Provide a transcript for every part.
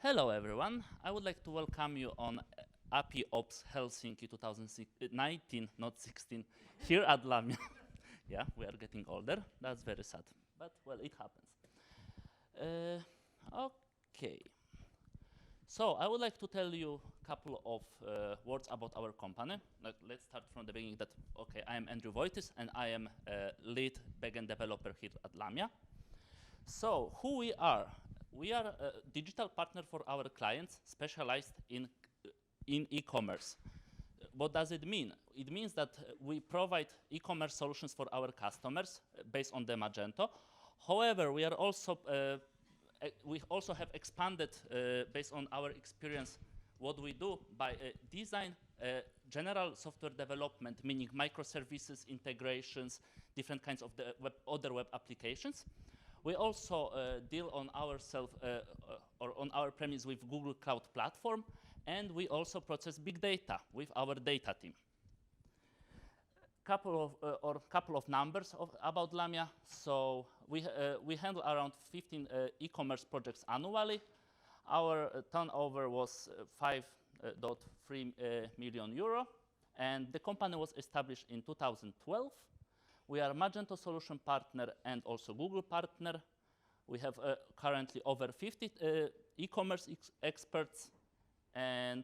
Hello everyone, I would like to welcome you on APIOps Helsinki 2019, not 16, here at Lamia. Yeah, we are getting older, that's very sad, but well, it happens. Okay, so I would like to tell you a couple of words about our company. Let's start from the beginning that, okay, I am Andrew Wojtys and I am lead backend developer here at Lamia. So, who we are? We are a digital partner for our clients specialized in e-commerce. What does it mean? It means that we provide e-commerce solutions for our customers based on the Magento. However, we also have expanded based on our experience what we do by design general software development, meaning microservices, integrations, different kinds of the other web applications. We also deal on or on our premise with Google Cloud Platform, and we also process big data with our data team. Couple of numbers about Lamia. So we handle around 15 e-commerce projects annually. Our turnover was 5.3 million euro, and the company was established in 2012. We are a Magento solution partner and also Google partner. We have currently over 50 e-commerce experts, and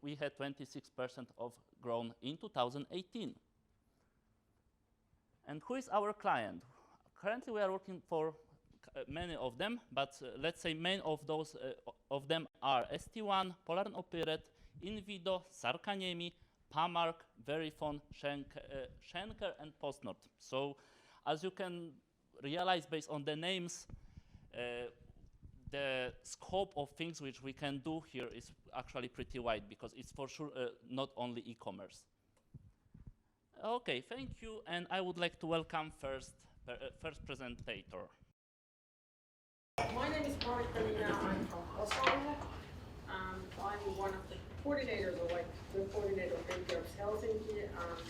we had 26% of growth in 2018. And who is our client? Currently, we are working for many of them, but let's say main of those of them are ST1, Polar and Operate, Invido, Sarkaniemi, Pamark, Verifone, Schenker, and PostNord. So, as you can realize based on the names, the scope of things which we can do here is actually pretty wide because it's for sure not only e-commerce. Okay, thank you, and I would like to welcome first presentator. My name is Marjukka Niinioja. I'm from Oslo, and I'm one of the coordinators, or like the coordinator of APIOps Helsinki, and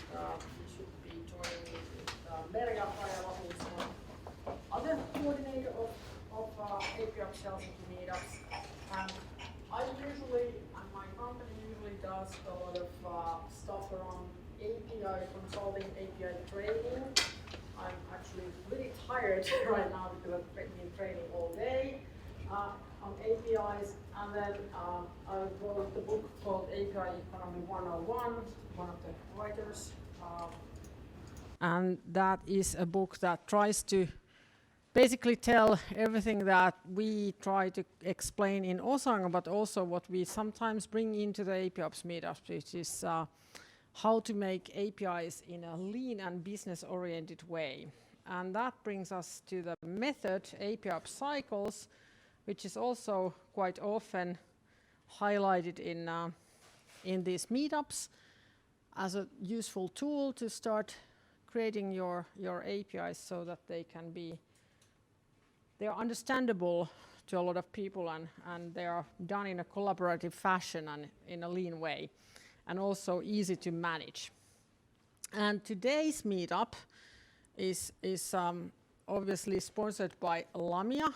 we should be joining me with Merja Pajala, who is one other coordinator of APIOps Helsinki meetups. And and my company usually does a lot of stuff around API consulting, API training. I'm actually really tired right now because I've been training all day on APIs, and then I wrote the book called API Economy 101, one of the writers. And that is a book that tries to basically tell everything that we try to explain in Osanga, but also what we sometimes bring into the APIOps meetups, which is how to make APIs in a lean and business-oriented way. And that brings us to the method, APIOps cycles, which is also quite often highlighted in these meetups as a useful tool to start creating your APIs so that they are understandable to a lot of people, and they are done in a collaborative fashion and in a lean way, and also easy to manage. And today's meetup is obviously sponsored by Lamia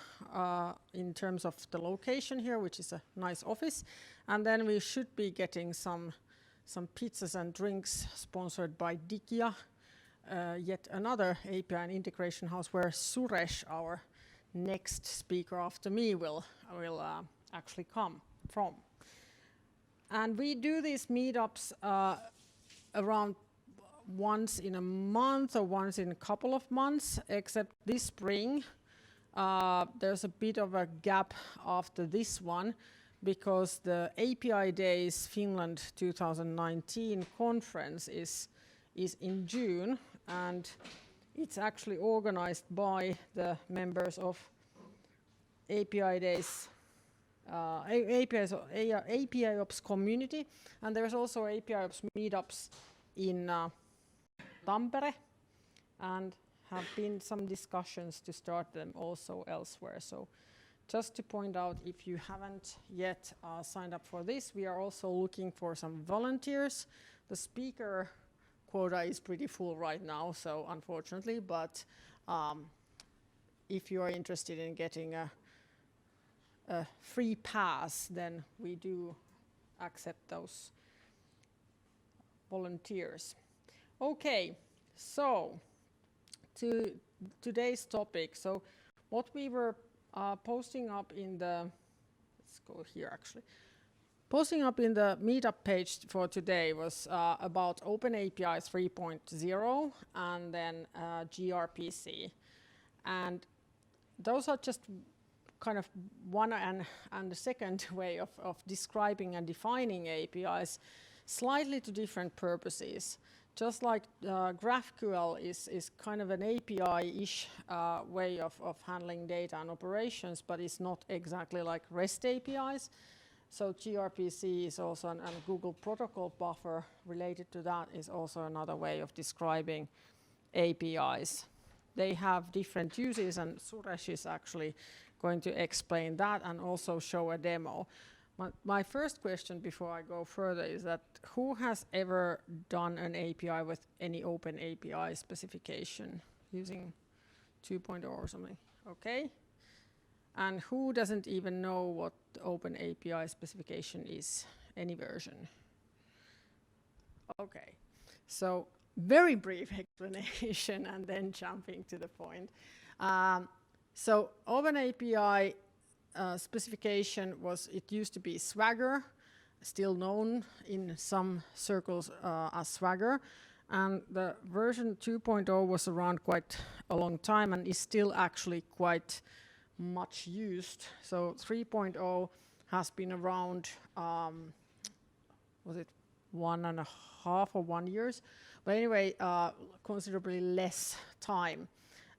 in terms of the location here, which is a nice office. And then we should be getting some pizzas and drinks sponsored by Digia, yet another API and integration house where Suresh, our next speaker after me, will actually come from. And we do these meetups around once in a month or once in a couple of months, except this spring there's a bit of a gap after this one because the API Days Finland 2019 conference is in June, and it's actually organized by the members of API Days APIOps community, and there's also APIOps meetups in Tampere, and have been some discussions to start them also elsewhere. So just to point out, if you haven't yet signed up for this, we are also looking for some volunteers. The speaker quota is pretty full right now, so unfortunately, but if you are interested in getting a free pass, then we do accept those volunteers. Okay, so to today's topic. So what we were posting up in the, let's go here actually. Posting up in the meetup page for today was about OpenAPI 3.0 and then gRPC. And those are just kind of one and the second way of describing and defining APIs, slightly to different purposes. Just like GraphQL is kind of an API-ish way of handling data and operations, but it's not exactly like REST APIs. So gRPC is also, and Google Protocol Buffer related to that is also another way of describing APIs. They have different uses, and Suresh is actually going to explain that and also show a demo. My first question before I go further is that who has ever done an API with any OpenAPI specification using 2.0 or something? Okay. And who doesn't even know what the OpenAPI specification is, any version? Okay. So very brief explanation and then jumping to the point. So OpenAPI specification it used to be Swagger, still known in some circles as Swagger. And the version 2.0 was around quite a long time and is still actually quite much used. So 3.0 has been around, was it 1.5 or 1 years? But anyway, considerably less time.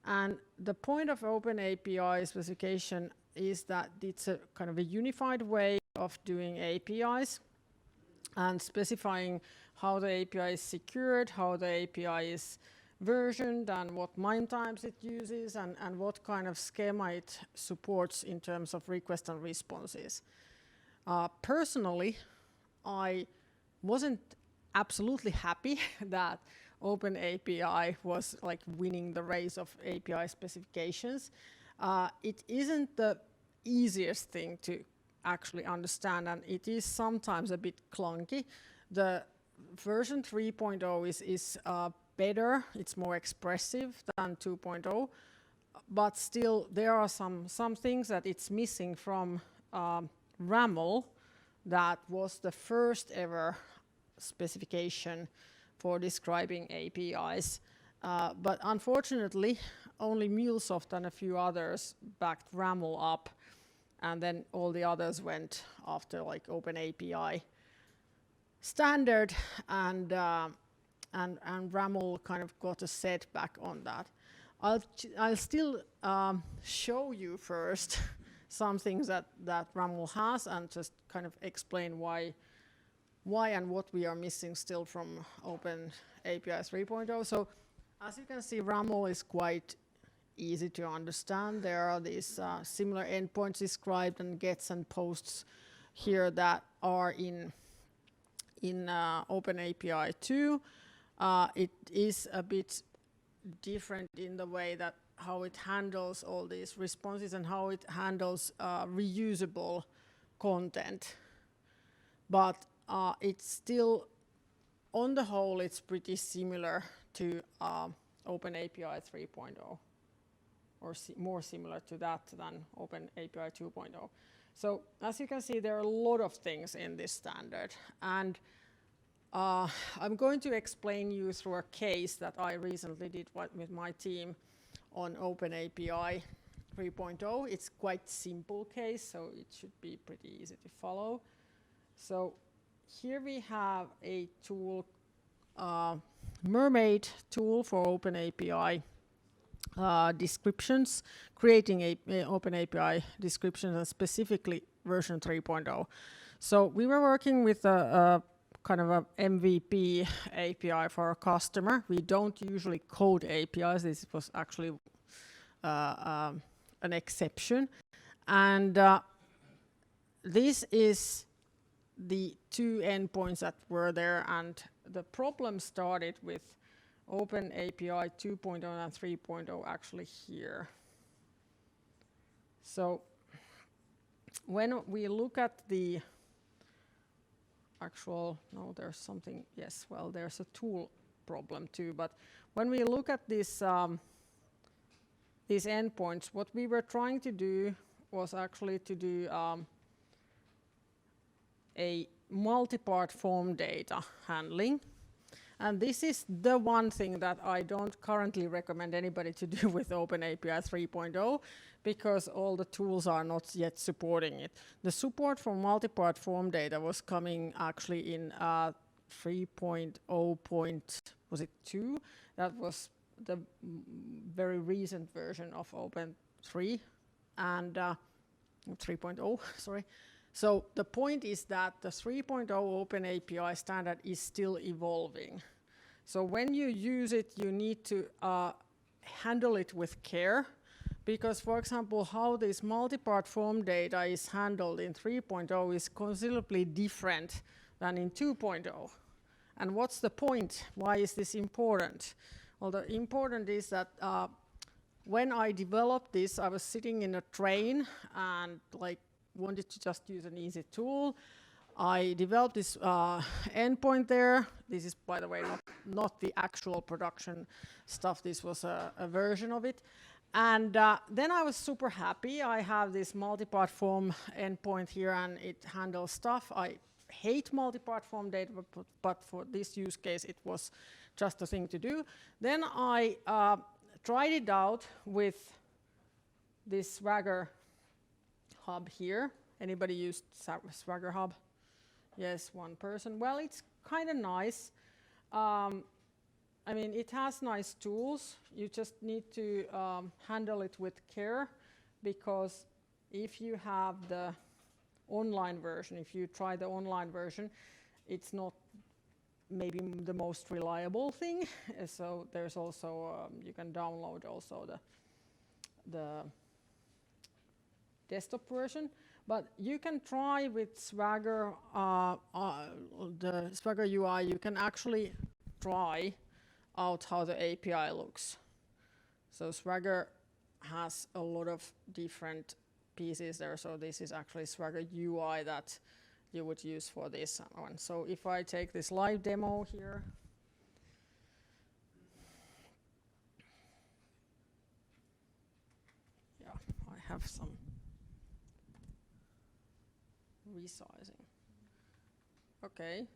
And the point of OpenAPI specification is that it's a kind of a unified way of doing APIs and specifying how the API is secured, how the API is versioned, and what MIME times it uses, and what kind of schema it supports in terms of requests and responses. Personally, I wasn't absolutely happy that OpenAPI was like winning the race of API specifications. It isn't the easiest thing to actually understand, and it is sometimes a bit clunky. The version 3.0 is better, it's more expressive than 2.0, but still there are some things that it's missing from RAML that was the first ever specification for describing APIs. But unfortunately, only MuleSoft and a few others backed RAML up, and then all the others went after like OpenAPI standard, and RAML kind of got a setback on that. I'll still show you first some things that RAML has, and just kind of explain why and what we are missing still from OpenAPI 3.0. So as you can see, RAML is quite easy to understand. There are these similar endpoints described and gets and posts here that are in OpenAPI 2. It is a bit different in the way that how it handles all these responses and how it handles reusable content. But it's still, on the whole, it's pretty similar to OpenAPI 3.0, or more similar to that than OpenAPI 2.0. So as you can see, there are a lot of things in this standard, and I'm going to explain you through a case that I recently did with my team on OpenAPI 3.0. It's quite simple case, so it should be pretty easy to follow. So here we have a tool, Mermaid tool for OpenAPI descriptions, creating OpenAPI descriptions, and specifically version 3.0. So we were working with a kind of a MVP API for a customer. We don't usually code APIs. This was actually an exception. And this is the two endpoints that were there, and the problem started with OpenAPI 2.0 and 3.0 actually here. So when we look at the actual, no, there's something, yes, well, there's a tool problem too, but when we look at this, these endpoints, what we were trying to do was actually to do a multi-part form data handling. And this is the one thing that I don't currently recommend anybody to do with OpenAPI 3.0 because all the tools are not yet supporting it. The support for multi-part form data was coming actually in 3.0. Was it 2? That was the very recent version of Open 3 and 3.0, sorry. So the point is that the 3.0 OpenAPI standard is still evolving. So when you use it, you need to handle it with care, because, for example, how this multi-part form data is handled in 3.0 is considerably different than in 2.0. And what's the point? Why is this important? Well, the important is that when I developed this, I was sitting in a train and wanted to just use an easy tool. I developed this endpoint there. This is, by the way, not the actual production stuff. This was a version of it. And then I was super happy. I have this multi-part form endpoint here, and it handles stuff. I hate multi-part form data, but for this use case, it was just a thing to do. Then I tried it out with this Swagger hub here. Anybody used Swagger hub? Yes, one person. Well, it's kind of nice. I mean, it has nice tools. You just need to handle it with care, because if you have the online version, if you try the online version, it's not maybe the most reliable thing. So there's also, you can download also the desktop version. But you can try with Swagger, the Swagger UI, you can actually try out how the API looks. So Swagger has a lot of different pieces there. So this is actually Swagger UI that you would use for this one. So if I take this live demo here, yeah, I have some resizing. Okay.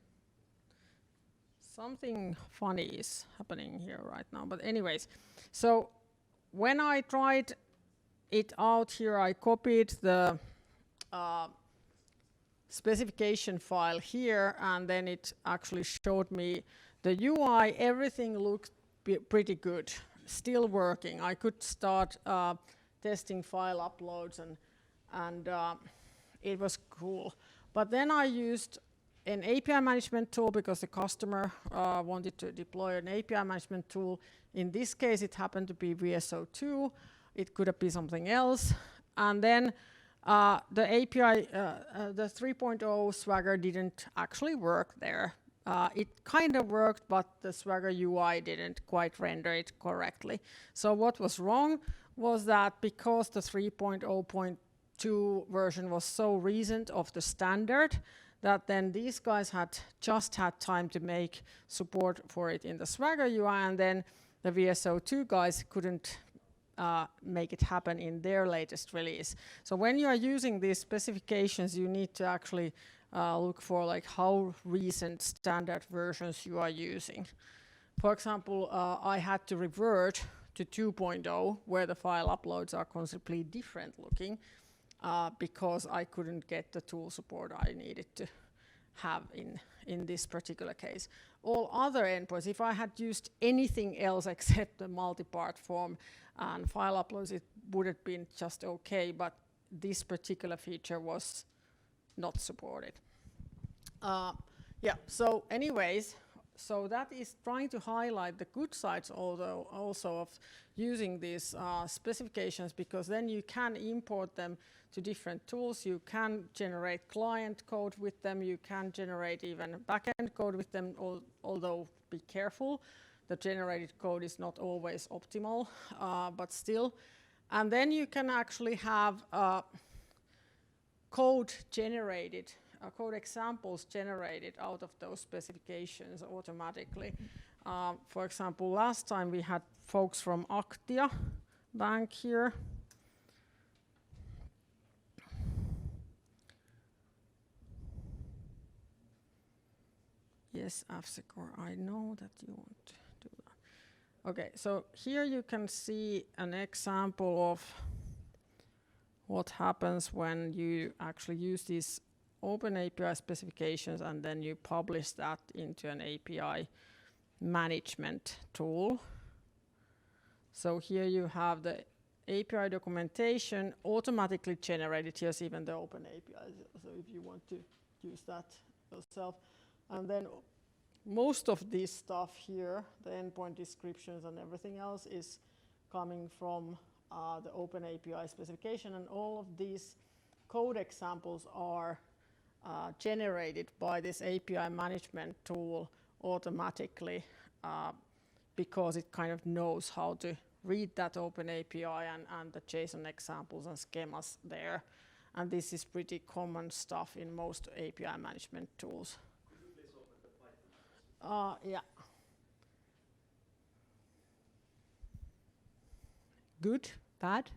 Something funny is happening here right now. But anyways, so when I tried it out here, I copied the specification file here, and then it actually showed me the UI. Everything looked pretty good, still working. I could start testing file uploads, and it was cool. But then I used an API management tool because the customer wanted to deploy an API management tool. In this case, it happened to be VSO2. It could have been something else. And then the API, the 3.0 Swagger didn't actually work there. It kind of worked, but the Swagger UI didn't quite render it correctly. So what was wrong was that because the 3.0.2 version was so recent of the standard, that then these guys had just had time to make support for it in the Swagger UI, and then the VSO2 guys couldn't make it happen in their latest release. So when you are using these specifications, you need to actually look for like how recent standard versions you are using. For example, I had to revert to 2.0, where the file uploads are considerably different looking, because I couldn't get the tool support I needed to have in this particular case. All other endpoints, if I had used anything else except the multi-part form and file uploads, it would have been just okay, but this particular feature was not supported. Yeah, so anyways, so that is trying to highlight the good sides also of using these specifications, because then you can import them to different tools. You can generate client code with them. You can generate even backend code with them, although be careful. The generated code is not always optimal, but still. And then you can actually have code generated, code examples generated out of those specifications automatically. For example, last time we had folks from Aktia Bank here. Yes, Afsecor, I know that you want to do that. Okay, so here you can see an example of what happens when you actually use these OpenAPI specifications and then you publish that into an API management tool. So here you have the API documentation automatically generated. Here's even the OpenAPI, so if you want to use that yourself. And then most of this stuff here, the endpoint descriptions and everything else, is coming from the OpenAPI specification, and all of these code examples are generated by this API management tool automatically because it kind of knows how to read that OpenAPI and the JSON examples and schemas there. And this is pretty common stuff in most API management tools. Could you please open the Python? Yeah. Good? Bad?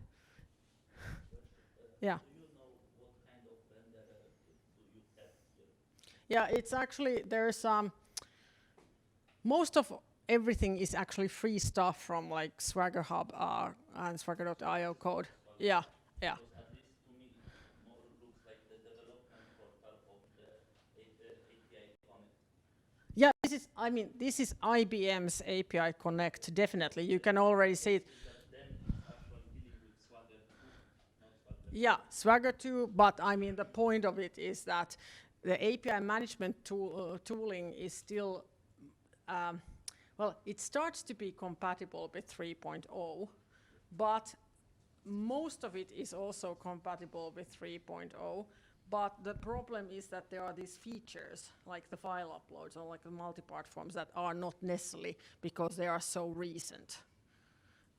Yeah. Do you know what kind of vendor do you have here? Yeah, it's actually, there's most of everything is actually free stuff from like Swagger Hub and Swagger.io code. Yeah, yeah. Because at least to me it more looks like the development portal of the API Connect. Yeah, this is, I mean, this is IBM's API Connect, definitely. You can already see it. Then it's actually dealing with Swagger 2, not Swagger. Yeah, Swagger 2, but I mean, the point of it is that the API management tooling is still, well, it starts to be compatible with 3.0, but most of it is also compatible with 3.0. But the problem is that there are these features, like the file uploads or like the multi-part forms, that are not necessarily because they are so recent.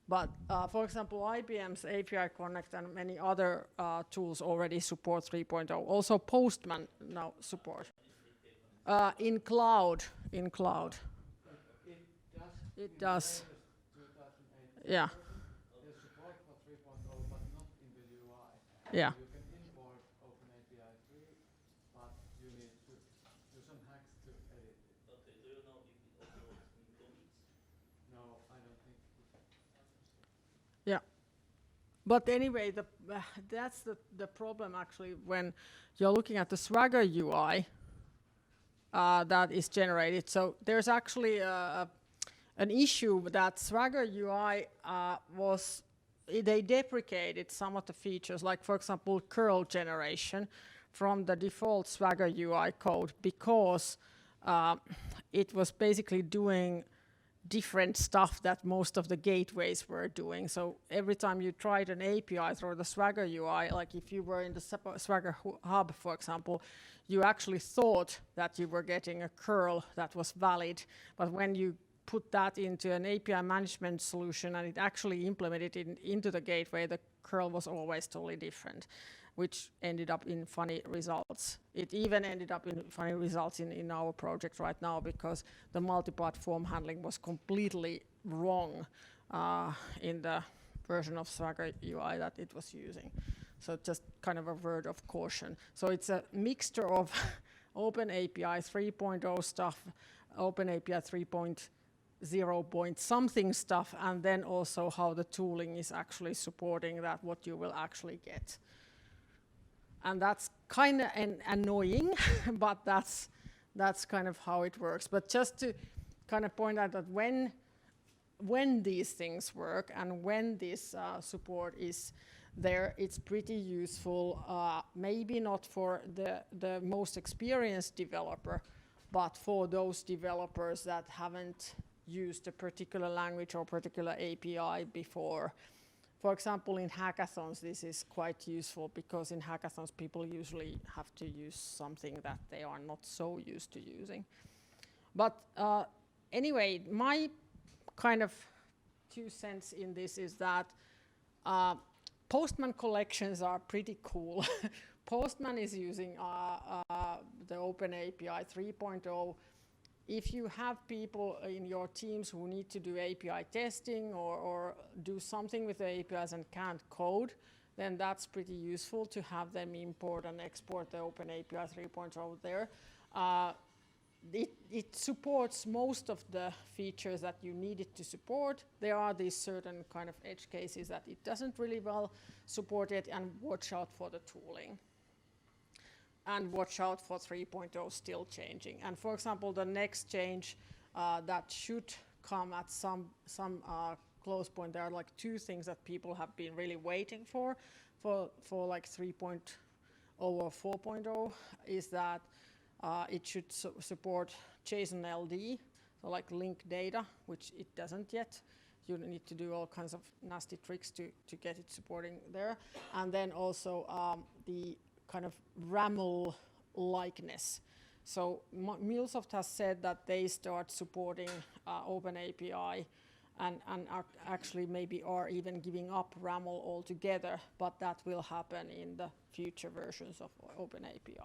But for example, IBM's API Connect and many other tools already support 3.0. Also Postman now support. In cloud. It does. It does. 2008 Yeah. There's support for 3.0, but not in the UI. Yeah. You can import OpenAPI 3, but you need to do some hacks to edit it. Okay, do you know if it uploads in commits? No, I don't think it. Yeah. But anyway, that's the problem actually when you're looking at the Swagger UI that is generated. So there's actually an issue that Swagger UI they deprecated some of the features, like for example, curl generation from the default Swagger UI code because it was basically doing different stuff that most of the gateways were doing. So every time you tried an API through the Swagger UI, like if you were in the Swagger Hub, for example, you actually thought that you were getting a curl that was valid, but when you put that into an API management solution and it actually implemented it into the gateway, the curl was always totally different, which ended up in funny results. It even ended up in funny results in our project right now because the multi-part form handling was completely wrong in the version of Swagger UI that it was using. So just kind of a word of caution. So it's a mixture of OpenAPI 3.0 stuff, OpenAPI 3.0 point something stuff, and then also how the tooling is actually supporting that, what you will actually get. And that's kind of annoying, but that's kind of how it works. But just to kind of point out that when these things work and when this support is there, it's pretty useful. Maybe not for the most experienced developer, but for those developers that haven't used a particular language or particular API before. For example, in hackathons, this is quite useful because in hackathons, people usually have to use something that they are not so used to using. But anyway, my kind of 2 cents in this is that Postman collections are pretty cool. Postman is using the OpenAPI 3.0. If you have people in your teams who need to do API testing or do something with the APIs and can't code, then that's pretty useful to have them import and export the OpenAPI 3.0 there. It supports most of the features that you need it to support. There are these certain kind of edge cases that it doesn't really well support it, and watch out for the tooling. And watch out for 3.0 still changing. And for example, the next change that should come at some close point, there are like two things that people have been really waiting for like 3.0 or 4.0, is that it should support JSON LD, so like link data, which it doesn't yet. You need to do all kinds of nasty tricks to get it supporting there. And then also the kind of RAML likeness. So MuleSoft has said that they start supporting OpenAPI and actually maybe are even giving up RAML altogether, but that will happen in the future versions of OpenAPI.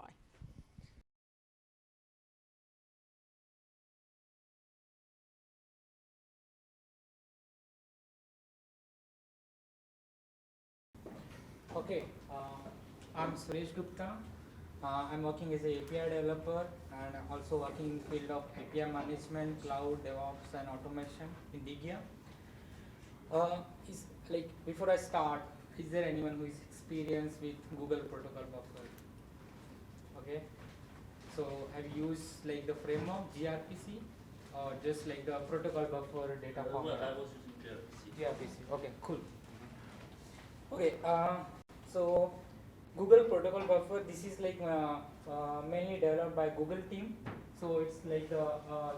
Okay, I'm Suresh Gupta. I'm working as an API developer and also working in the field of API management, cloud, DevOps, and automation in Digia. Before I start, is there anyone who is experienced with Google Protocol Buffer? Okay, so have you used like the framework gRPC or just like the Protocol Buffer data format? Well, I was using gRPC. Okay, cool. Okay, so Google Protocol Buffer, this is like mainly developed by Google team. So it's like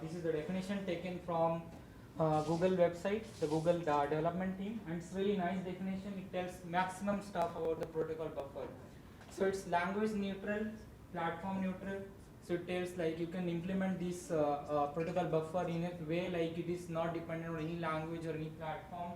this is the definition taken from Google website, the Google development team, and it's really nice definition. It tells maximum stuff about the protocol buffer. So it's language neutral, platform neutral. So it tells like you can implement this protocol buffer in a way like it is not dependent on any language or any platform.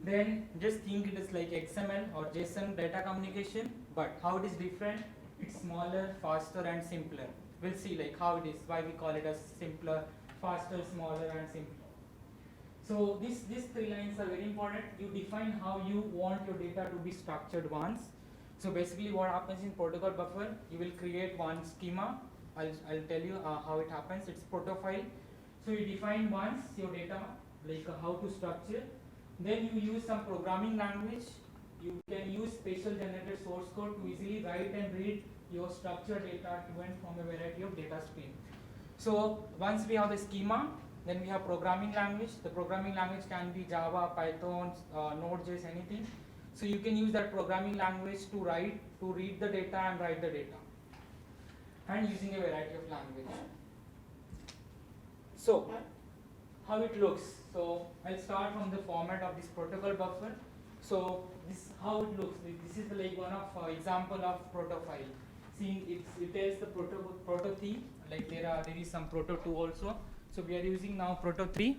Then just think it is like XML or JSON data communication, but how it is different, it's smaller, faster and simpler. We'll see like how it is, why we call it as simpler, faster, smaller and simpler. So these three lines are very important. You define how you want your data to be structured once. So basically what happens in protocol buffer, you will create one schema. I'll tell you how it happens. It's protofile. So you define once your data, like how to structure. Then you use some programming language. You can use spatial generated source code to easily write and read your structured data given from a variety of data streams. So once we have the schema, then we have programming language. The programming language can be Java, Python, Node.js, anything. So you can use that programming language to read the data and write the data, and using a variety of language. So how it looks. So I'll start from the format of this protocol buffer. So this how it looks. This is like one of example of protofile. See, it tells the proto 3. Like there is some proto 2 also. So we are using now proto 3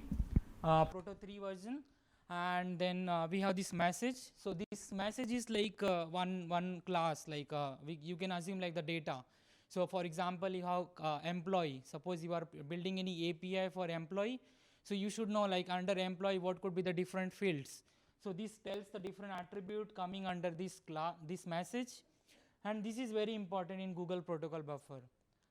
version, and then we have this message. So this message is like one class. Like you can assume like the data. So for example, you have employee. Suppose you are building any API for employee. So you should know like under employee what could be the different fields. So this tells the different attribute coming under this message, and this is very important in Google Protocol Buffer.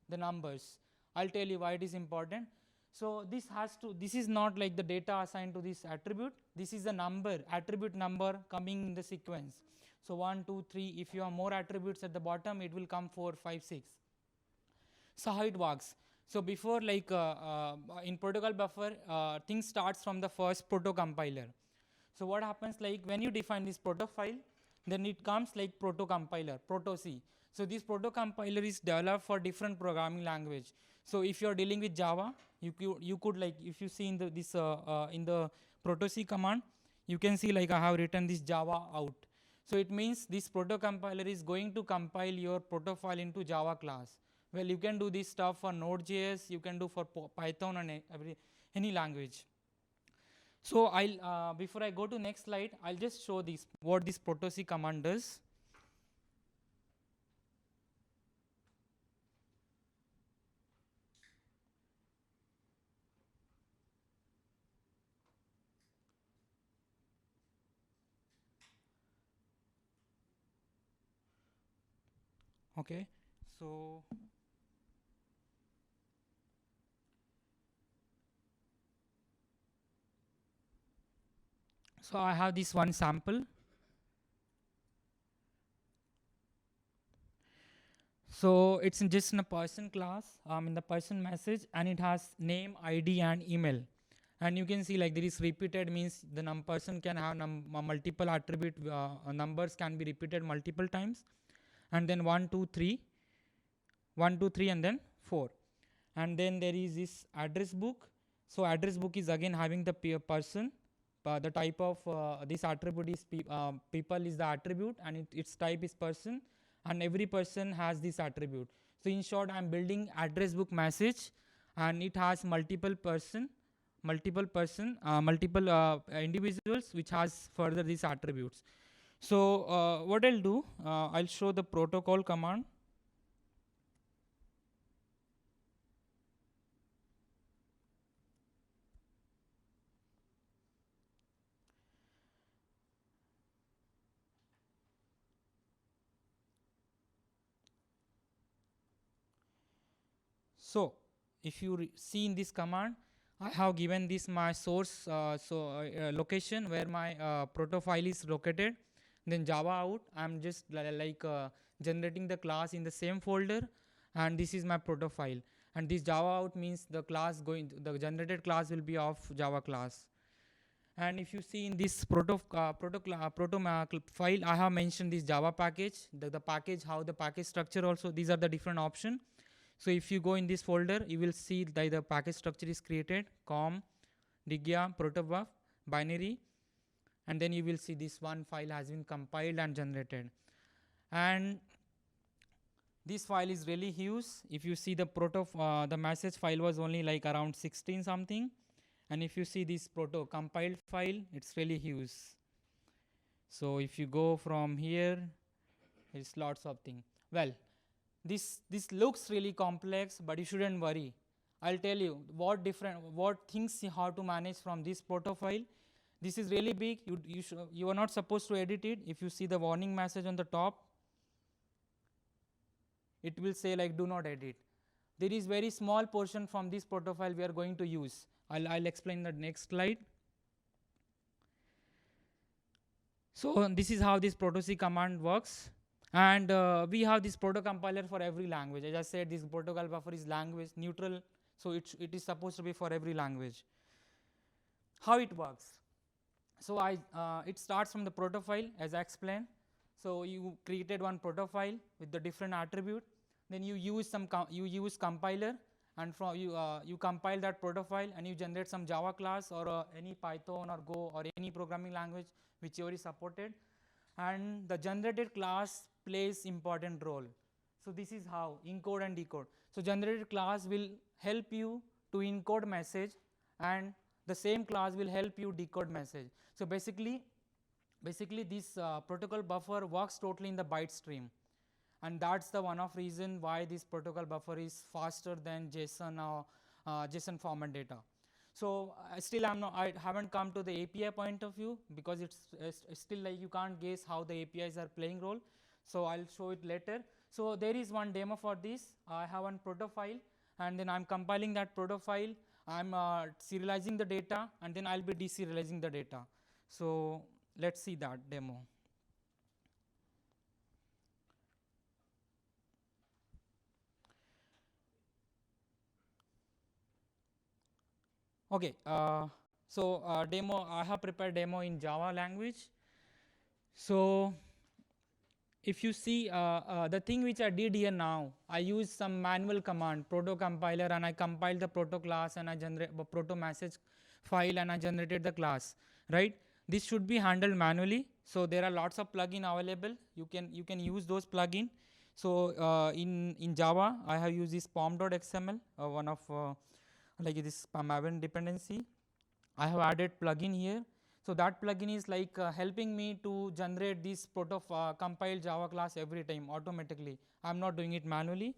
The numbers. I'll tell you why it is important. So this is not like the data assigned to this attribute. This is the attribute number coming in the sequence. So 1, 2, 3. If you have more attributes at the bottom, it will come 4, 5, 6. So how it works? So before like in protocol buffer, things starts from the first proto compiler. So what happens like when you define this proto file, then it comes like proto compiler, proto C. So this proto compiler is developed for different programming language. So if you are dealing with Java, you could like if you see in the proto C command, you can see like I have written this Java out. So it means this proto compiler is going to compile your proto file into Java class. Well, you can do this stuff for Node.js, you can do for Python and any language. So I'll before I go to next slide, I'll just show this what this protoc command does. Okay, so I have this one sample. So it's just in a person class, in the person message, and it has name, ID, and email. And you can see like there is repeated means the person can have multiple attribute numbers can be repeated multiple times, and then 1, 2, 3, 1, 2, 3, and then 4. And then there is this address book. So address book is again having the person. The type of this attribute is people is the attribute, and its type is person, and every person has this attribute. So in short, I'm building address book message, and it has multiple individuals which has further these attributes. So what I'll do, I'll show the protocol command. So if you see in this command, I have given this my source location where my proto file is located. Then Java out, I'm just generating the class in the same folder, and this is my proto file. And this Java out means the class the generated class will be of Java class. And if you see in this proto file, I have mentioned this Java package, the package, how the package structure also, these are the different options. So if you go in this folder, you will see that the package structure is created, com, digya, protobuf, binary, and then you will see this one file has been compiled and generated. And this file is really huge. If you see the the message file was only like around 16 something, and if you see this proto compiled file, it's really huge. So if you go from here, it's lots of things. Well, this looks really complex, but you shouldn't worry. I'll tell you what things how to manage from this proto file. This is really big. You are not supposed to edit it. If you see the warning message on the top, it will say like do not edit. There is very small portion from this proto file we are going to use. I'll explain the next slide. So this is how this protoc command works. And we have this proto compiler for every language. As I said, this protocol buffer is language neutral, so it is supposed to be for every language. How it works? So it starts from the proto file, as I explained. So you created one proto file with the different attribute. Then you use compiler, and from you compile that proto file, and you generate some Java class or any Python or Go or any programming language whichever is supported, and the generated class plays important role. So this is how encode and decode. So generated class will help you to encode message, and the same class will help you decode message. So basically this protocol buffer works totally in the byte stream, and that's the one of reason why this protocol buffer is faster than JSON or JSON format data. So still I haven't come to the API point of view, because it's still like you can't guess how the APIs are playing role. So I'll show it later. So there is one demo for this. I have one proto file, and then I'm compiling that proto file. I'm serializing the data, and then I'll be deserializing the data. So let's see that demo. Okay, so demo, I have prepared demo in Java language. So if you see the thing which I did here now, I used some manual command, proto compiler, and I compiled the proto class, and I generate proto message file, and I generated the class, right? This should be handled manually. So there are lots of plugin available. You can use those plugin. So in Java, I have used this pom.xml, one of like this Maven dependency, I have added plugin here. So that plugin is like helping me to generate this compiled Java class every time automatically. I'm not doing it manually.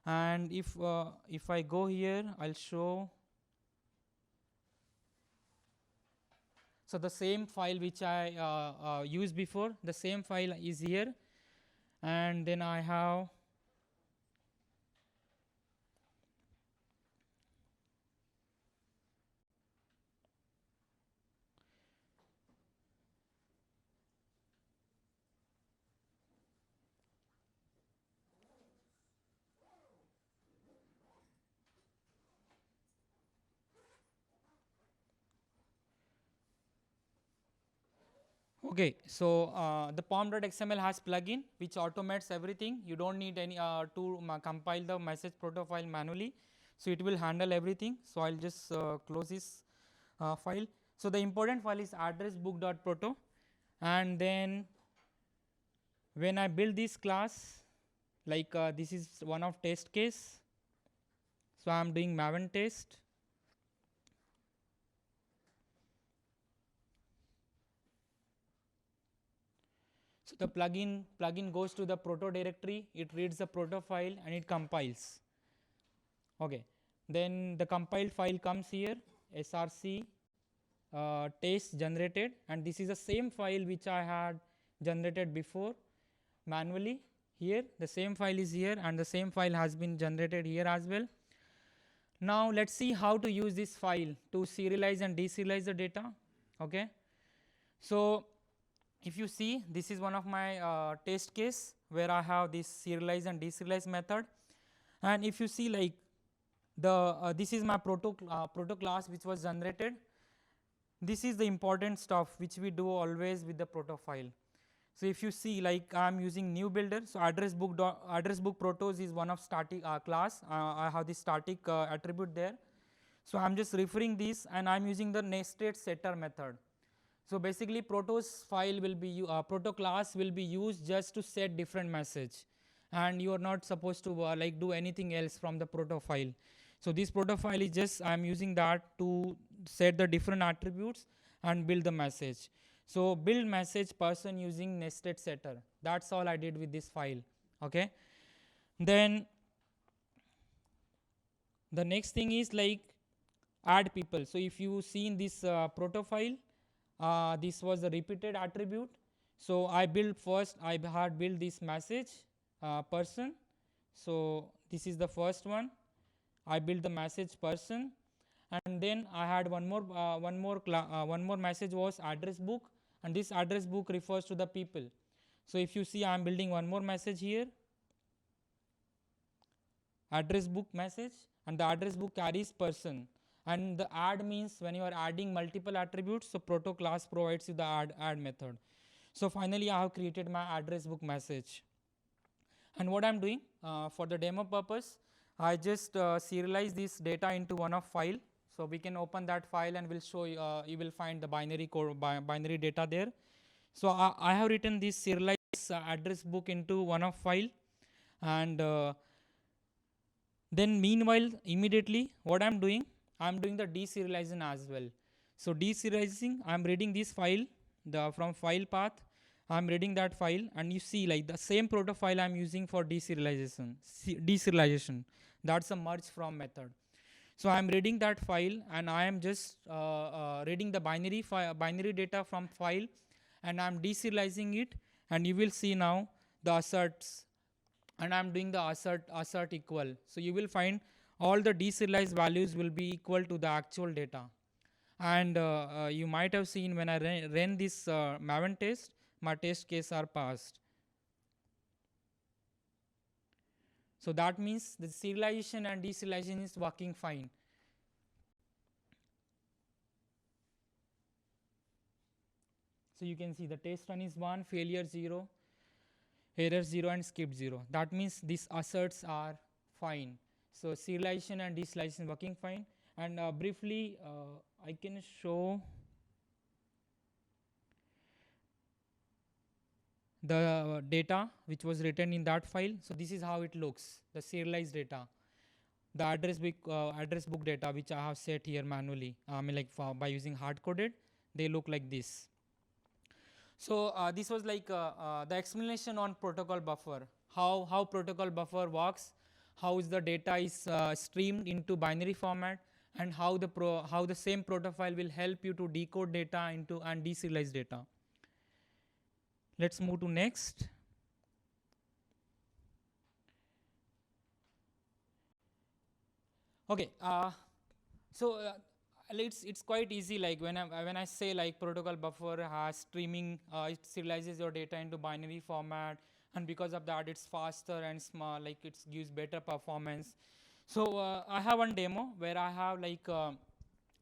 And if I go here, I'll show. So the same file which I used before, the same file is here, and then I have okay. So the pom.xml has plugin which automates everything. You don't need any to compile the message proto file manually. So it will handle everything. So I'll just close this file. So the important file is addressbook.proto, and then when I build this class, like this is one of test case. So I'm doing Maven test. So the plugin goes to the proto directory, it reads the proto file and it compiles. Okay. Then the compiled file comes here, src test generated, and this is the same file which I had generated before manually. Here the same file is here and the same file has been generated here as well. Now let's see how to use this file to serialize and deserialize the data. Okay. So if you see, this is one of my test case where I have this serialize and deserialize method, and if you see, like the this is my proto class which was generated. This is the important stuff which we do always with the proto file. So if you see, like I'm using new builder, so addressbook protos is one of static class. I have this static attribute there. So I'm just referring this and I'm using the nested setter method. So basically protos file will be proto class will be used just to set different message, and you are not supposed to like do anything else from the proto file. So this proto file is just I am using that to set the different attributes and build the message. So build message person using nested setter. That's all I did with this file. Okay. Then the next thing is like add people. So if you see in this proto file, this was the repeated attribute. So I built first, I had built this message person. So this is the first one. I built the message person, and then I had one more message was address book, and this address book refers to the people. So if you see, I am building one more message here, address book message, and the address book carries person. And the add means when you are adding multiple attributes, so proto class provides you the add method. So finally I have created my address book message. And what I'm doing for the demo purpose, I just serialize this data into one of file. So we can open that file and we'll show you, you will find the binary data there. So I have written this serialized address book into one of file, and then meanwhile immediately what I'm doing the deserialization as well. So deserializing, I'm reading this file, from file path, I'm reading that file, and you see like the same proto file I'm using for deserialization. That's a merge from method. So I'm reading that file and I am just reading the binary data from file, and I'm deserializing it, and you will see now the asserts, and I'm doing the assert equal. So you will find all the deserialized values will be equal to the actual data. And you might have seen when I ran this Maven test, my test case are passed. So that means the serialization and deserialization is working fine. So you can see the test run is 1, failure 0, error 0, and skip 0. That means these asserts are fine. So serialization and deserialization working fine. And briefly, I can show the data which was written in that file. So this is how it looks, the serialized data. the address book data which I have set here manually. I mean, like by using hard coded, they look like this. So this was like the explanation on protocol buffer, how protocol buffer works, how is the data is streamed into binary format, and how the same protofile will help you to decode data into and deserialize data. Let's move to next. Okay, so it's quite easy. Like when I say like protocol buffer has streaming, it serializes your data into binary format, and because of that it's faster and small, like it gives better performance. So I have one demo where I have like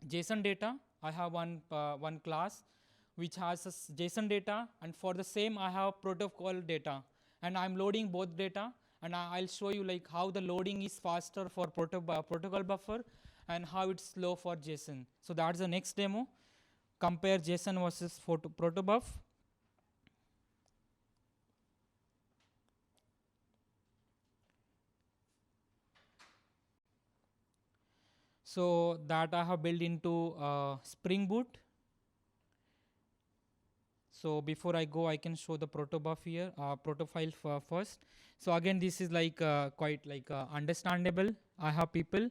JSON data. I have one class which has JSON data, and for the same I have protocol data, and I'm loading both data, and I'll show you like how the loading is faster for protocol buffer and how it's slow for JSON. So that's the next demo. Compare JSON versus protobuf. So that I have built into Spring Boot. So before I go, I can show the protobuf here, protofile first. So again, this is like quite like understandable. I have people.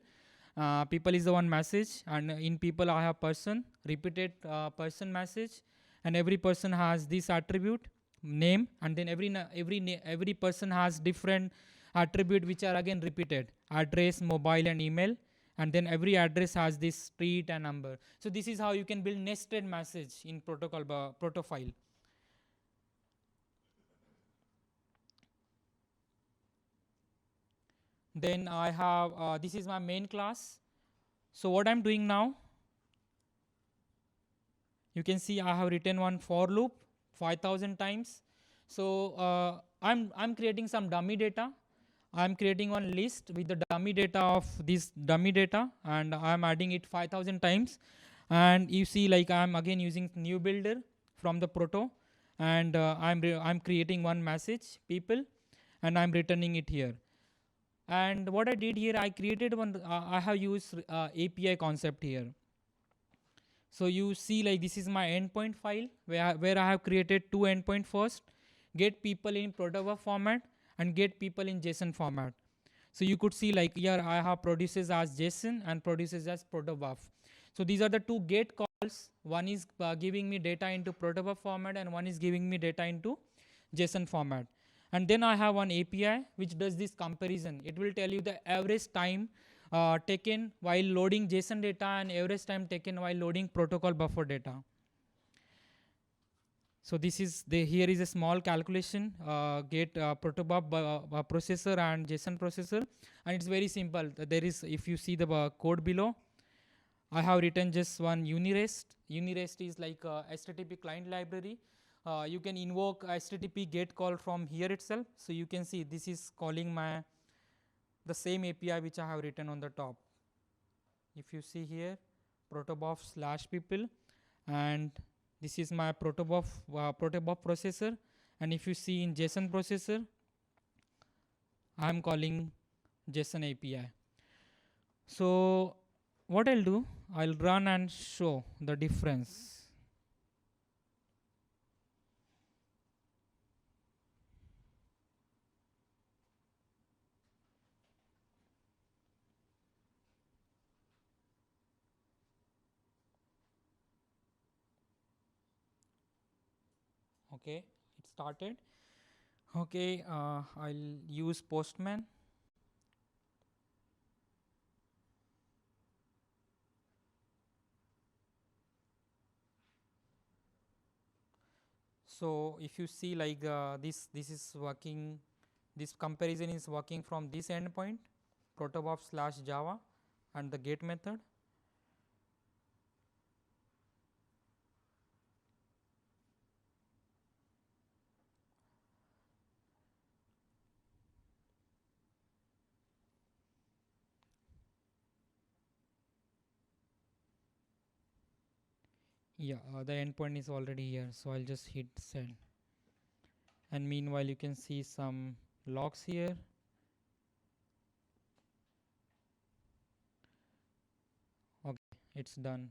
People is the one message, and in people I have person, repeated person message, and every person has this attribute name, and then every person has different attribute which are again repeated: address, mobile, and email. And then every address has this street and number. So this is how you can build nested message in protofile. Then I have this is my main class. So what I'm doing now, you can see I have written one for loop 5,000 times. So I'm creating some dummy data. I'm creating one list with the dummy data of this dummy data, and I'm adding it 5,000 times. And you see, like I'm again using new builder from the proto, and I'm creating one message people, and I'm returning it here. And what I did here, I created one. I have used API concept here. So you see, like this is my endpoint file where I have created two endpoint first, get people in protobuf format and get people in JSON format. So you could see like here I have produces as JSON and produces as protobuf. So these are the two get calls. One is giving me data into protobuf format, and one is giving me data into JSON format. And then I have one API which does this comparison. It will tell you the average time taken while loading JSON data and average time taken while loading protocol buffer data. So this is here is a small calculation, get protobuf processor and JSON processor, and it's very simple. There is, if you see the code below, I have written just one unirest. Unirest is like a HTTP client library. You can invoke HTTP GET call from here itself. So you can see this is calling the same API which I have written on the top. If you see here, protobuf /people, and this is my protobuf processor. And if you see in JSON processor, I am calling JSON API. So what I'll do, I'll run and show the difference. Okay, it started. Okay, I'll use Postman. So if you see like this is working, this comparison is working from this endpoint, protobuf /java, and the get method. Yeah, the endpoint is already here, so I'll just hit send. And meanwhile, you can see some logs here. it's done.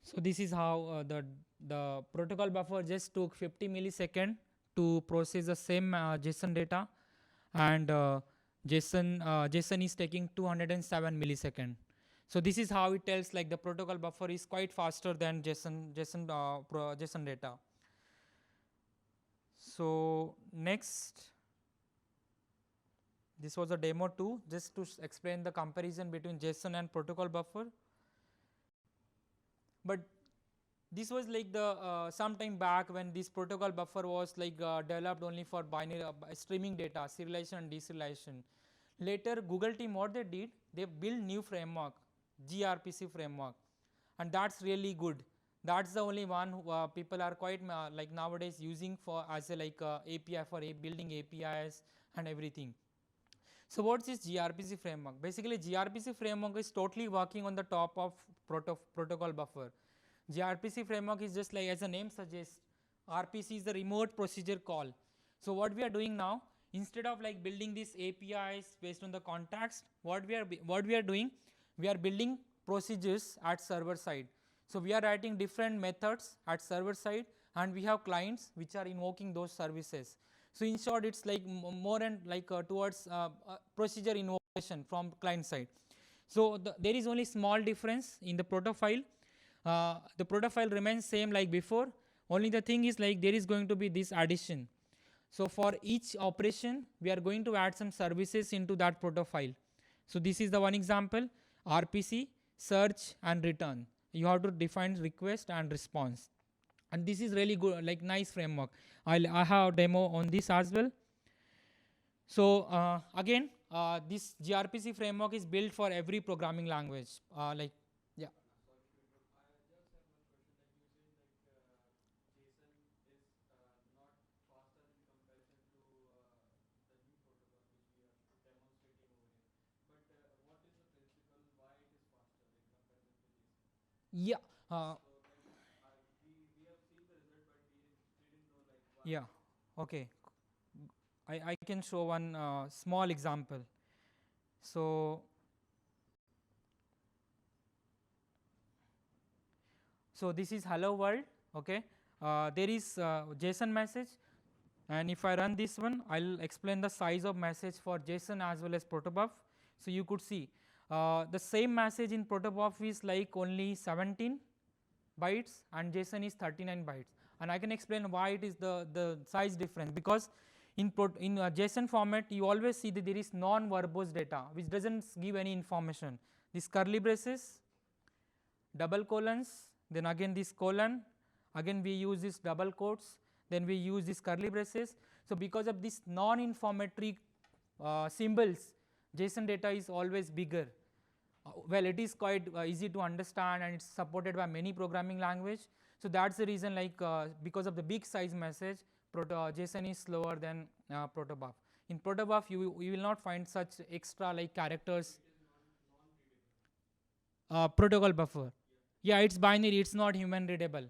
So this is how the protocol buffer just took 50 millisecond to process the same JSON data, and JSON is taking 207 millisecond. So this is how it tells like the protocol buffer is quite faster than JSON data. So next, this was a demo 2, just to explain the comparison between JSON and protocol buffer. But this was like the some time back when this protocol buffer was like developed only for binary streaming data, serialization and deserialization. Later Google team, what they did, they built new framework, gRPC framework, and that's really good. That's the only one who, people are quite like nowadays using for as a like API for building APIs and everything. So what's this gRPC framework? Basically gRPC framework is totally working on the top of protocol buffer. gRPC framework is just like as the name suggests, RPC is the remote procedure call. So what we are doing now, instead of like building these APIs based on the context, what we are doing, we are building procedures at server side. So we are writing different methods at server side, and we have clients which are invoking those services. So in short, it's like more and like towards procedure invocation from client side. So there is only small difference in the proto file. The proto file remains same like before. Only the thing is like there is going to be this addition. So for each operation, we are going to add some services into that proto file. So this is the one example: RPC, search and return. You have to define request and response. And this is really good, like nice framework. I have a demo on this as well. So again, this gRPC framework is built for every programming language. Like, yeah. Yeah. Yeah. Okay. I can show one small example. So this is hello world. Okay. There is JSON message, and if I run this one, I'll explain the size of message for JSON as well as protobuf. So you could see the same message in protobuf is like only 17 bytes and JSON is 39 bytes. And I can explain why it is the size difference, because in JSON format you always see that there is non-verbose data which doesn't give any information. This curly braces, double colons, then again this colon, again we use this double quotes, then we use this curly braces. So because of this non-informatory symbols, JSON data is always bigger. Well, it is quite easy to understand, and it's supported by many programming language. So that's the reason, like because of the big size message, JSON is slower than protobuf. In protobuf, you will not find such extra like characters. Protocol buffer. Yeah, it's binary. It's not human readable.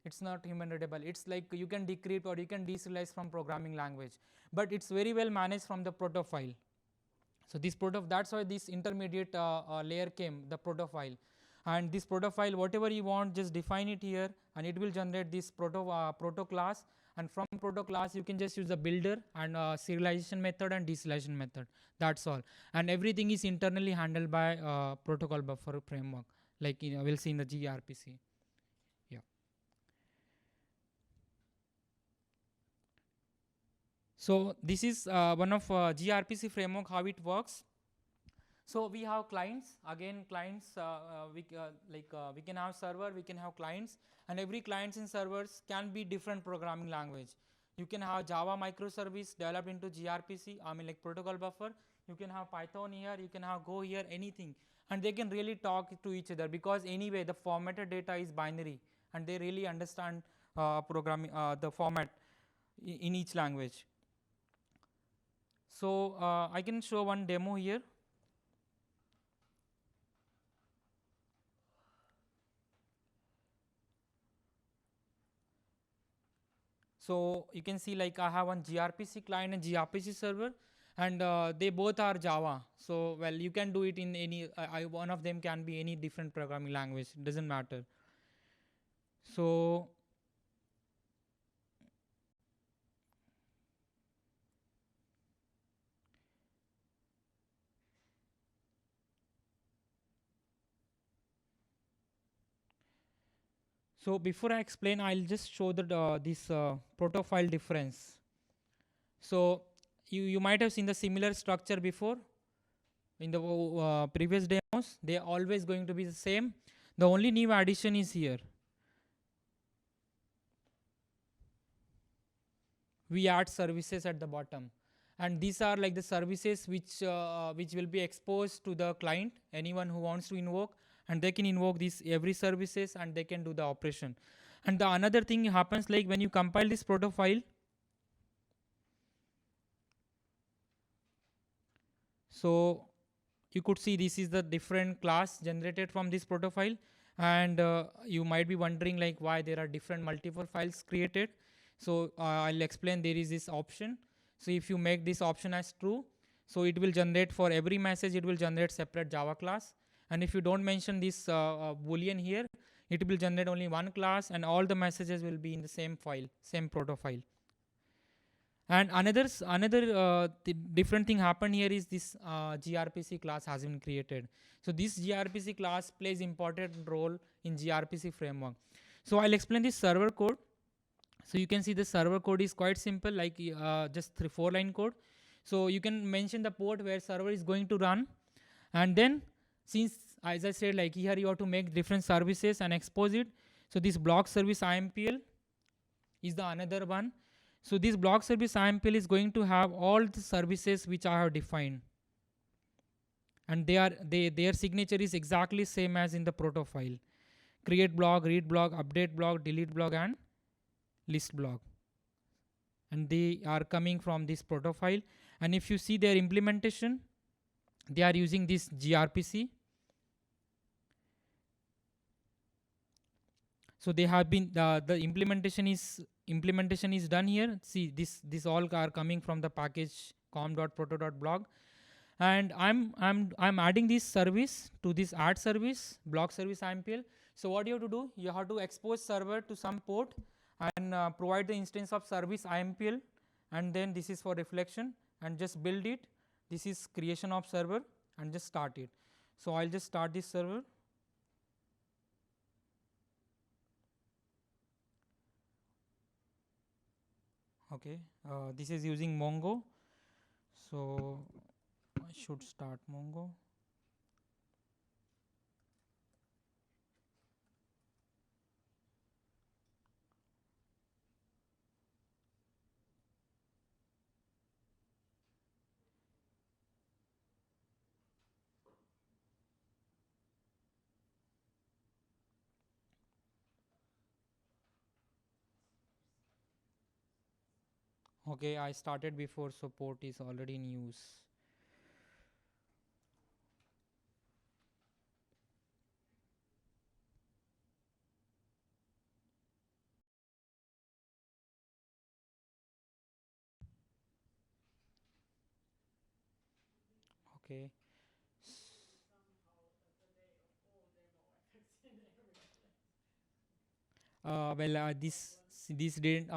It's not human readable. It's like you can decrypt or you can deserialize from programming language, but it's very well managed from the proto file. So this that's why this intermediate layer came, the proto file. And this proto file, whatever you want, just define it here, and it will generate this proto class. And from proto class, you can just use the builder and serialization method and deserialization method. That's all. And everything is internally handled by protocol buffer framework, like we'll see in the gRPC. Yeah. So this is one of gRPC framework, how it works. So we have clients, again clients, we can have server, we can have clients, and every clients and servers can be different programming language. You can have Java microservice developed into gRPC, I mean like protocol buffer. You can have Python here, you can have Go here, anything. And they can really talk to each other, because anyway the formatted data is binary, and they really understand programming, the format in each language. So I can show one demo here. So you can see like I have one gRPC client and gRPC server, and they both are Java. So well, you can do it in any one of them can be any different programming language, it doesn't matter. So so before I explain, I'll just show the this protofile difference. So you might have seen the similar structure before in the previous demos. They are always going to be the same. The only new addition is here. We add services at the bottom, and these are like the services which will be exposed to the client, anyone who wants to invoke, and they can invoke these every services and they can do the operation. And the another thing happens, like when you compile this proto file, so you could see this is the different class generated from this proto file, and you might be wondering like why there are different multiple files created. So I'll explain. There is this option. So if you make this option as true, so it will generate for every message, it will generate separate Java class. And if you don't mention this boolean here, it will generate only one class, and all the messages will be in the same file, same proto file. And another different thing happened here is this gRPC class has been created. So this gRPC class plays important role in gRPC framework. So I'll explain this server code. So you can see the server code is quite simple, like just 4 line code. So you can mention the port where server is going to run, and then since as I said, like here you have to make different services and expose it. So this block service IMPL is the another one. So this block service IMPL is going to have all the services which I have defined, and their signature is exactly same as in the proto file: create block, read block, update block, delete block, and list block. And they are coming from this proto file. And if you see their implementation, they are using this gRPC. So they have been the implementation is done here. See, this all are coming from the package com.proto.blog, and I'm adding this service to this add service block service IMPL. So what you have to do, you have to expose server to some port and provide the instance of service IMPL, and then this is for reflection, and just build it. This is creation of server, and just start it. So I'll just start this server. Okay, this is using Mongo, so I should start Mongo. Okay, I started before, so port is already in use. Okay. This didn't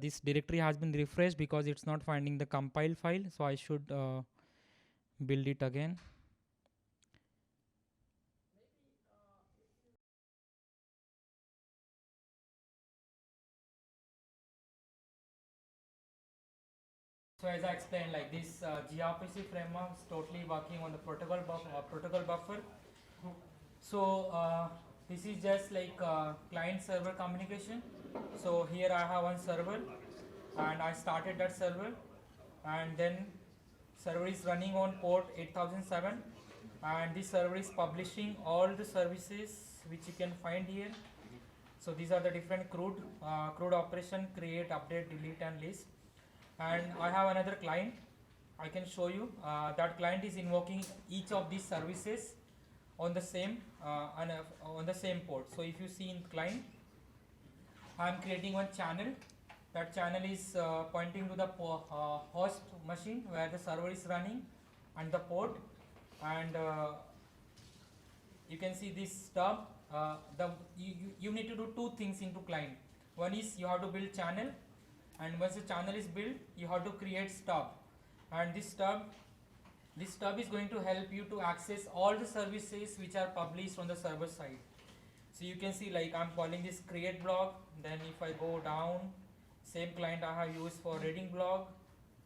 this directory has been refreshed because it's not finding the compile file, so I should build it again. So as I explained, like this gRPC framework is totally working on the protocol buffer. So this is just like client server communication. So here I have one server, and I started that server, and then server is running on port 8007, and this server is publishing all the services which you can find here. So these are the different CRUD operation: create, update, delete, and list. And I have another client. I can show you that client is invoking each of these services on the same port. So if you see in client, I am creating one channel, That channel is pointing to the host machine where the server is running and the port, and you can see this stub. You need to do two things into client. One is you have to build channel, and once the channel is built, you have to create stub, and this stub is going to help you to access all the services which are published on the server side. So you can see, like, I'm calling this create blog, then if I go down, same client I have used for reading blog,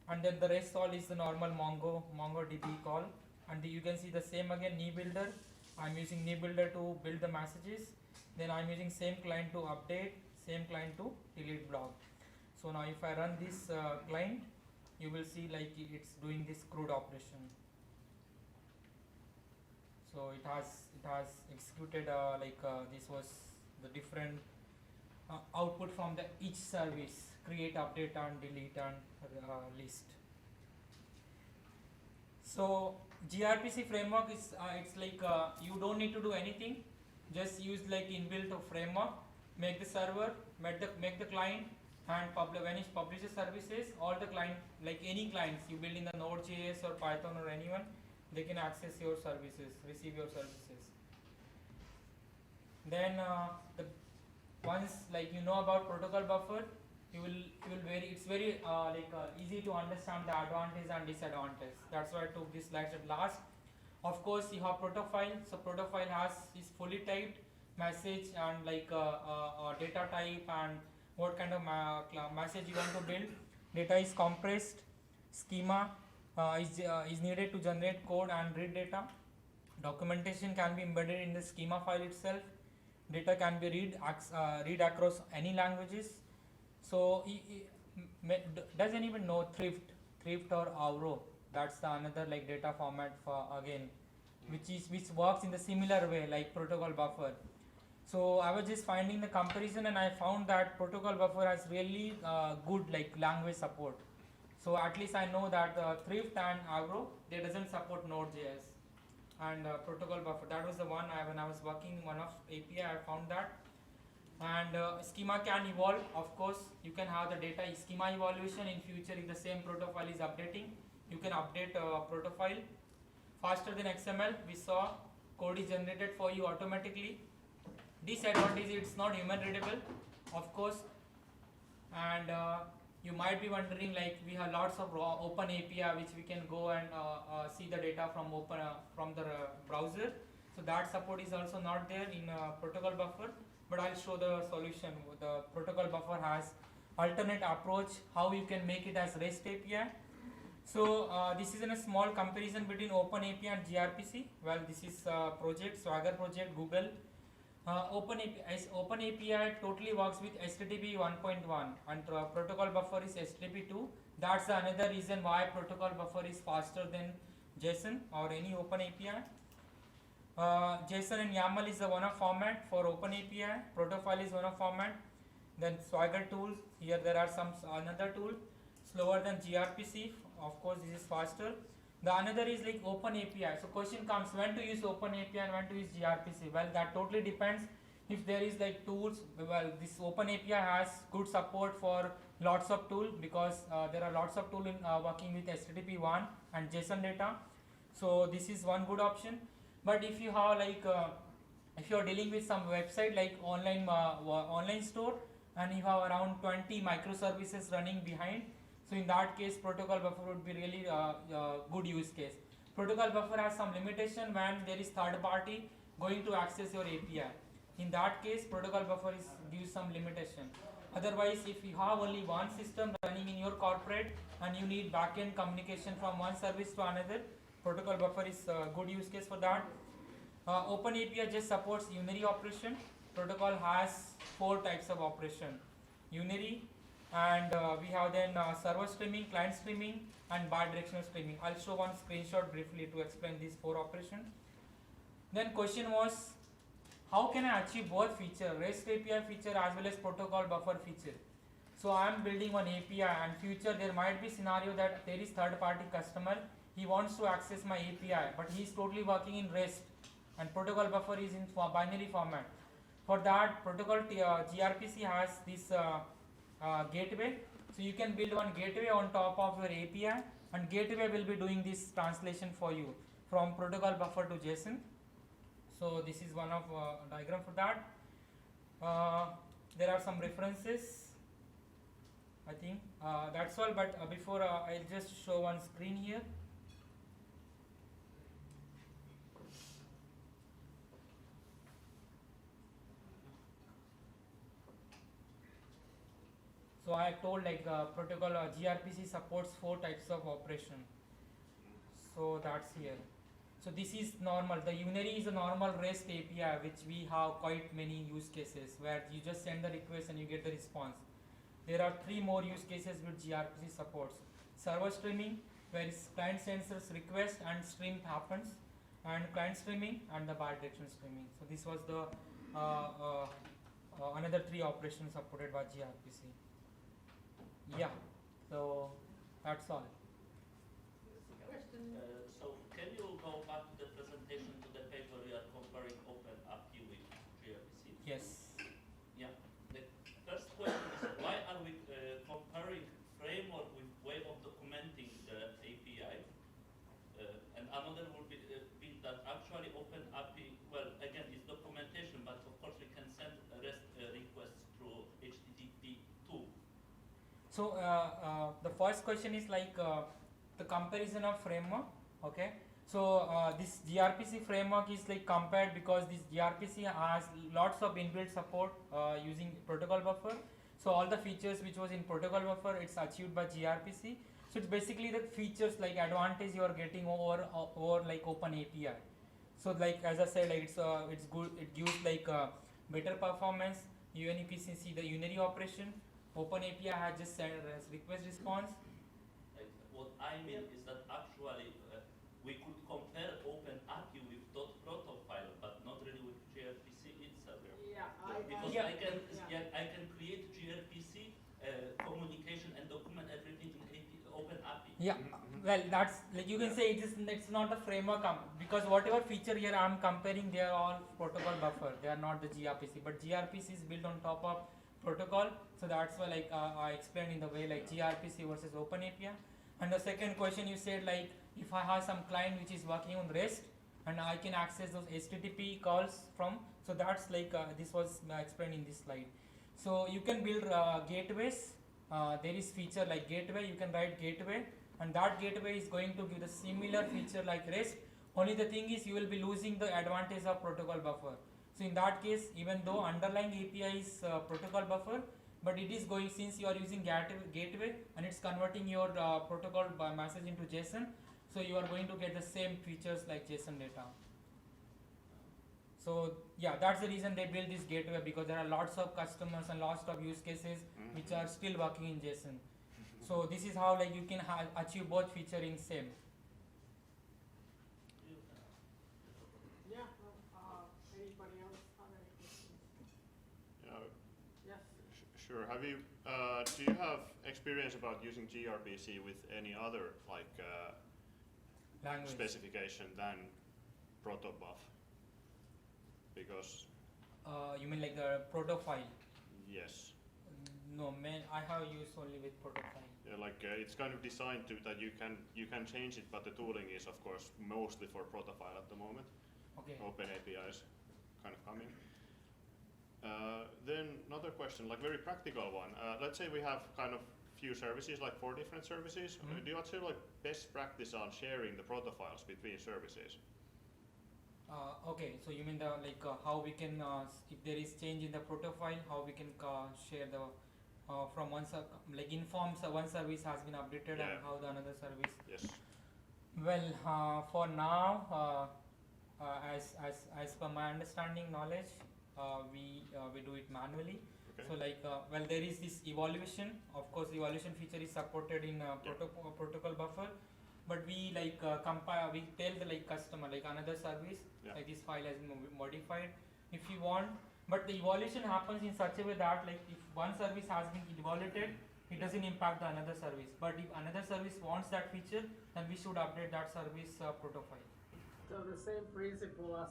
and then the rest all is the normal MongoDB call, and you can see the same again, knee builder. I'm using knee builder to build the messages, then I'm using same client to update, same client to delete blog. So now if I run this client, you will see like it's doing this CRUD operation. So it has executed this was the different output from the each service: create, update, and delete, and list. So gRPC framework is it's like you don't need to do anything, just use like inbuilt framework, make the server, make the client, and when it publishes services, all the client, like any clients you build in the Node.js or Python or anyone, they can access your services, receive your services. Then once like you know about protocol buffer, it's very easy to understand the advantage and disadvantage. That's why I took this slide at last. Of course, you have protofile. So protofile is fully typed message and like data type and what kind of message you want to build. Data is compressed. Schema is needed to generate code and read data. Documentation can be embedded in the schema file itself. Data can be read across any languages. So does anyone know thrift or Avro? That's the another like data format for again, which works in the similar way like protocol buffer. So I was just finding the comparison, and I found that protocol buffer has really good like language support. So at least I know that thrift and Avro, they doesn't support Node.js, and protocol buffer, that was the one when I was working one of API, I found that. And schema can evolve. Of course, you can have the data schema evaluation in future if the same protocol is updating. You can update protocol faster than XML. We saw code is generated for you automatically. Disadvantage, it's not human readable, of course. And you might be wondering, like, we have lots of OpenAPI which we can go and see the data from the browser. So that support is also not there in protocol buffer. But I'll show the solution. The protocol buffer has alternate approach how you can make it as REST API. So this is in a small comparison between OpenAPI and gRPC. Well, this is project Swagger project Google. OpenAPI totally works with HTTP 1.1 and protocol buffer is HTTP 2. That's another reason why protocol buffer is faster than JSON or any OpenAPI. JSON and YAML is the one of format for OpenAPI. Protofile is one of format. Then Swagger tools. Here there are some another tool slower than gRPC. Of course, this is faster. The another is like OpenAPI. So question comes, when to use OpenAPI and when to use gRPC? Well, that totally depends. If there is like tools, well, this OpenAPI has good support for lots of tools because there are lots of tools in working with HTTP 1 and JSON data. So this is one good option. But if you have like, if you are dealing with some website like online store and you have around 20 microservices running behind, so in that case, protocol buffer would be really good use case. Protocol buffer has some limitation when there is third party going to access your API. In that case, protocol buffer gives some limitation. Otherwise, if you have only one system running in your corporate and you need backend communication from one service to another, protocol buffer is a good use case for that. OpenAPI just supports unary operation. Protocol has 4 types of operation: unary, and we have then server streaming, client streaming, and bidirectional streaming. I'll show one screenshot briefly to explain these 4 operations. Then question was, how can I achieve both feature, REST API feature as well as protocol buffer feature? So I am building one API, and future there might be scenario that there is third party customer, he wants to access my API, but he is totally working in REST and protocol buffer is in binary format. For that, protocol gRPC has this gateway. So you can build one gateway on top of your API, and gateway will be doing this translation for you from protocol buffer to JSON. So this is one of diagram for that. There are some references. I think that's all. But before I'll just show one screen here. So I told like protocol gRPC supports 4 types of operation. So that's here. So this is normal. The unary is a normal REST API which we have quite many use cases where you just send the request and you get the response. There are 3 more use cases which gRPC supports. Server streaming, where client sends us request and stream happens, and client streaming and the bidirectional streaming. So this was the another 3 operations supported by gRPC. Yeah, so that's all. So can you go back to the presentation to the page where we are comparing OpenAPI with gRPC? Yes. Yeah. The first question is why are we comparing framework with way of documenting the API? And another would be that actually OpenAPI, well, again, it's documentation, but of course we can send REST requests through HTTP too. So the first question is like the comparison of framework. Okay. So this gRPC framework is like compared because this gRPC has lots of inbuilt support using protocol buffer. So all the features which was in protocol buffer, it's achieved by gRPC. So it's basically the features like advantage you are getting over like OpenAPI. So like as I said, like it's good. It gives like better performance. Even if you see the unary operation, OpenAPI has just sent request response. Like, what I mean is that actually we could compare OpenAPI with .proto file, but not really with gRPC itself. Because I can create gRPC communication and document everything in OpenAPI. Yeah, well, that's like you can say it's not a framework because whatever feature here I'm comparing, they are all protocol buffer. They are not the gRPC, but gRPC is built on top of protocol. So that's why like I explained in the way like gRPC versus OpenAPI. And the second question you said like if I have some client which is working on REST and I can access those HTTP calls from, so that's like this was explained in this slide. So you can build gateways. There is feature like gateway, you can write gateway, and that gateway is going to give the similar feature like REST. Only the thing is you will be losing the advantage of protocol buffer. So in that case, even though underlying API is protocol buffer, but it is going, since you are using gateway and it's converting your protocol message into JSON, so you are going to get the same features like JSON data. So yeah, that's the reason they build this gateway, because there are lots of customers and lots of use cases which are still working in JSON. So this is how like you can achieve both feature in same. Yeah. Anybody else have any questions? Yes. Sure. Have you? Do you have experience about using gRPC with any other like Language. specification than protobuf? Because You mean like the protofile? yes, No, man, I have used only with protofile. yeah, like it's kind of designed to that you can change it, but the tooling is of course mostly for protofile at the moment. Okay. OpenAPI is kind of coming. Then another question, like very practical one. Let's say we have kind of few services, like 4 different services. Do you actually like best practice on sharing the protofiles between services? Okay, so you mean the like how we can if there is change in the protofile, how we can share the from one like informs one service has been updated and how the another service. Yes. Well, for now, as per my understanding knowledge, we do it manually. Okay. So like well, there is this evaluation. Of course, the evaluation feature is supported in protocol buffer. But we like compile, we tell the like customer like another service like this file has been modified if you want. But the evaluation happens in such a way that like if one service has been evaluated, it doesn't impact the another service. But if another service wants that feature, then we should update that service protofile. So the same principle as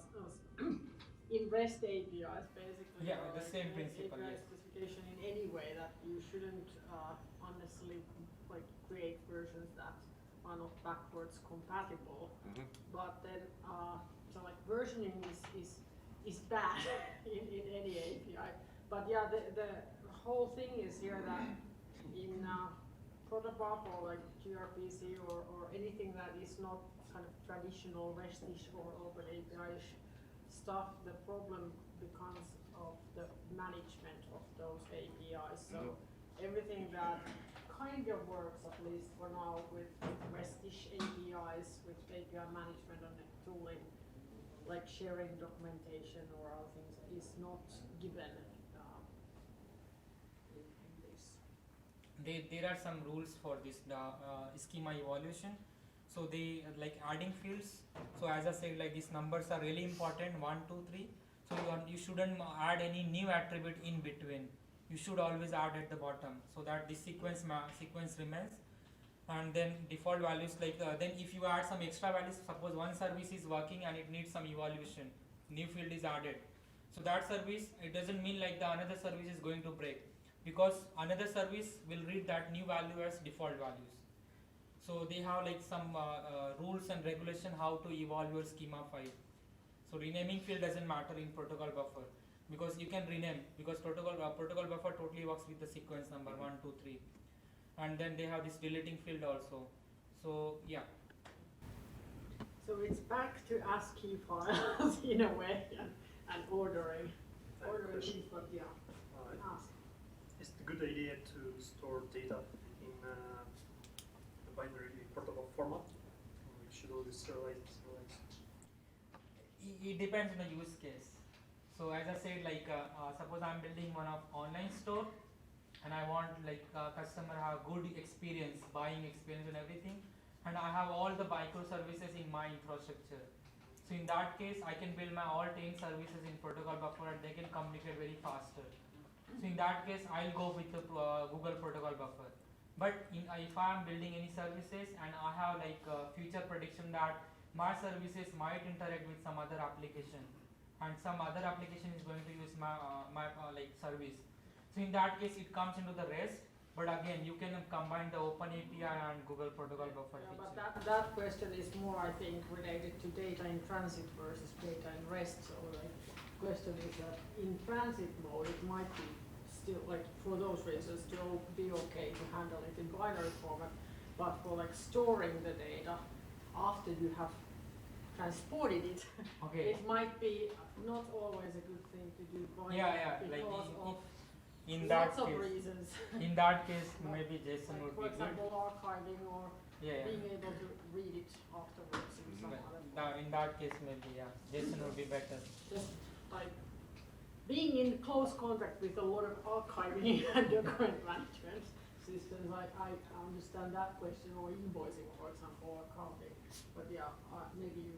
in REST APIs basically. Yeah, or the like same REST principle, API yes. specification application in any way that you shouldn't unnecessarily like create versions that are not backwards compatible. But then, so like versioning is bad in any API. But yeah, the whole thing is here that in protobuf or like gRPC or anything that is not kind of traditional REST-ish or OpenAPI-ish stuff, the problem becomes of the management of those APIs. So everything that kind of works, at least for now, with REST-ish APIs, with API management and tooling, like sharing documentation or other things, is not given in this. There are some rules for this schema evaluation. So they like adding fields. So as I said, like these numbers are really important, 1, 2, 3. So you shouldn't add any new attribute in between. You should always add at the bottom so that this sequence remains. And then default values, like then if you add some extra values, suppose one service is working and it needs some evaluation, new field is added. So that service, it doesn't mean like the another service is going to break, because another service will read that new value as default values. So they have like some rules and regulation how to evolve your schema file. So renaming field doesn't matter in protocol buffer, because you can rename, because protocol buffer totally works with the sequence number 1, 2, 3. And then they have this deleting field also. So yeah. So it's back to ASCII files in a way, and ordering things, but yeah. Ask. Is it a good idea to store data in a binary protocol format? We should always serialize. It depends on the use case. So as I said, like suppose I'm building one of online store, and I want like customer have good experience, buying experience and everything, and I have all the microservices in my infrastructure. So in that case, I can build my all 10 services in protocol buffer and they can communicate very faster. So in that case, I'll go with the Google protocol buffer. But if I'm building any services and I have like future prediction that my services might interact with some other application, and some other application is going to use my like service. So in that case, it comes into the REST, but again, you can combine the OpenAPI and Google protocol buffer Yeah, feature. but that question is more, I think, related to data in transit versus data in REST. So the question is that in transit mode, it might be still, like, for those reasons, still be okay to handle it in binary format, but for like storing the data after you have transported it, Okay. it might be not always a good thing to do binary because of in that lots of case, reasons. in that case, maybe JSON would For be good. example, archiving or Yeah, being able to read it afterwards in some other form. in that case, maybe JSON would be better. Just like being in close contact with a lot of archiving and document management systems, like I understand that question, or invoicing, for example, or accounting. But yeah, maybe you